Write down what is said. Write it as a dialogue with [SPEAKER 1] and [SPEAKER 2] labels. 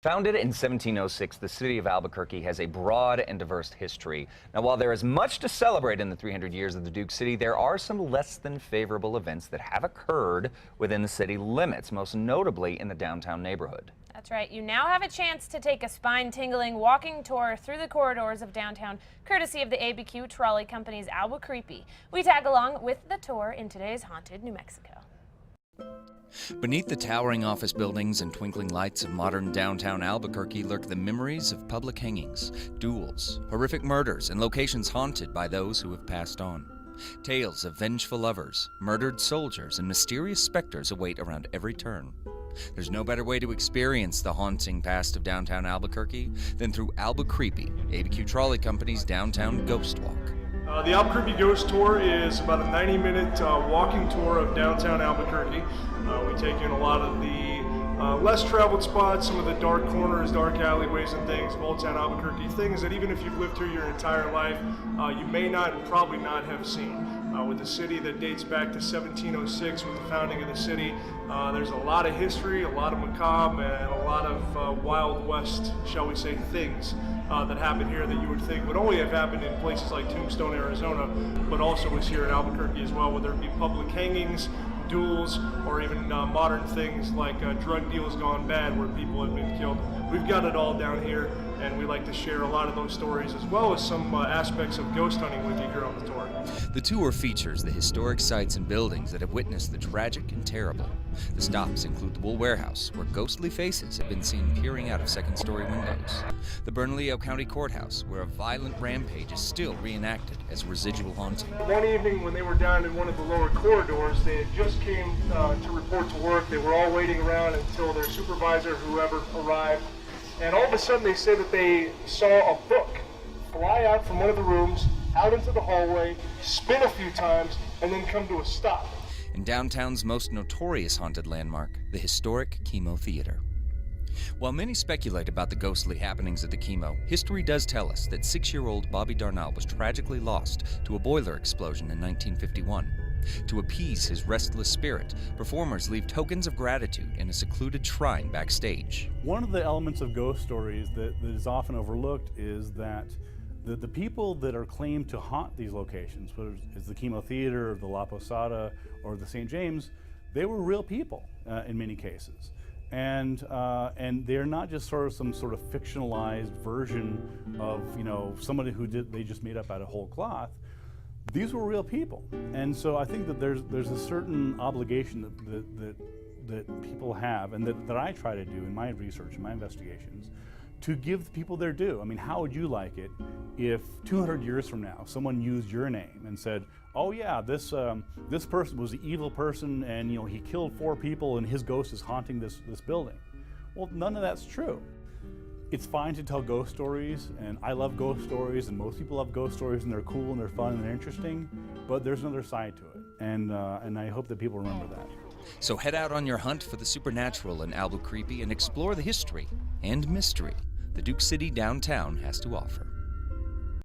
[SPEAKER 1] Founded in 1706, the city of Albuquerque has a broad and diverse history. Now, while there is much to celebrate in the 300 years of the Duke City, there are some less than favorable events that have occurred within the city limits, most notably in the downtown neighborhood.
[SPEAKER 2] That's right. You now have a chance to take a spine-tingling walking tour through the corridors of downtown, courtesy of the ABQ Trolley Company's Albucreepy. We tag along with the tour in today's Haunted New Mexico.
[SPEAKER 3] Beneath the towering office buildings and twinkling lights of modern downtown Albuquerque lurk the memories of public hangings, duels, horrific murders, and locations haunted by those who have passed on. Tales of vengeful lovers, murdered soldiers, and mysterious specters await around every turn. There's no better way to experience the haunting past of downtown Albuquerque than through Albucreepy, ABQ Trolley Company's downtown ghost walk.
[SPEAKER 4] The Albucreepy Ghost Tour is about a 90-minute walking tour of downtown Albuquerque. We take you in a lot of the less traveled spots, some of the dark corners, dark alleyways and things of Old Town Albuquerque, things that even if you've lived here your entire life, you may not and probably not have seen. With a city that dates back to 1706 with the founding of the city, there's a lot of history, a lot of macabre, and a lot of Wild West, shall we say, things that happen here that you would think would only have happened in places like Tombstone, Arizona, but also was here in Albuquerque as well, whether it be public hangings, duels, or even modern things like drug deals gone bad where people have been killed. We've got it all down here, and we like to share a lot of those stories as well as some aspects of ghost hunting with you here on the tour.
[SPEAKER 3] The tour features the historic sites and buildings that have witnessed the tragic and terrible. The stops include the Wool Warehouse, where ghostly faces have been seen peering out of second-story windows. The Bernalillo County Courthouse, where a violent rampage is still reenacted as a residual haunting.
[SPEAKER 4] One evening when they were down in one of the lower corridors, they had just came to report to work. They were all waiting around until their supervisor, whoever, arrived. And all of a sudden they said that they saw a book fly out from one of the rooms, out into the hallway, spin a few times, and then come to a stop.
[SPEAKER 3] In downtown's most notorious haunted landmark, the historic Chemo Theater. While many speculate about the ghostly happenings at the Chemo, history does tell us that 6-year-old Bobby Darnall was tragically lost to a boiler explosion in 1951. To appease his restless spirit, performers leave tokens of gratitude in a secluded shrine backstage.
[SPEAKER 5] One of the elements of ghost stories that is often overlooked is that the people that are claimed to haunt these locations, whether it's the Chemo Theater, or the La Posada, or the St. James, they were real people in many cases. And they're not just some sort of fictionalized version of, somebody who they just made up out of whole cloth. These were real people. And so I think that there's a certain obligation that people have, and that I try to do in my research and my investigations, to give the people their due. I mean, how would you like it if 200 years from now someone used your name and said, oh yeah, this person was an evil person, and he killed 4 people and his ghost is haunting this building? Well, none of that's true. It's fine to tell ghost stories, and I love ghost stories, and most people love ghost stories, and they're cool and they're fun and they're interesting, but there's another side to it, and I hope that people remember that.
[SPEAKER 3] So head out on your hunt for the supernatural in Albucreepy and explore the history and mystery the Duke City downtown has to offer.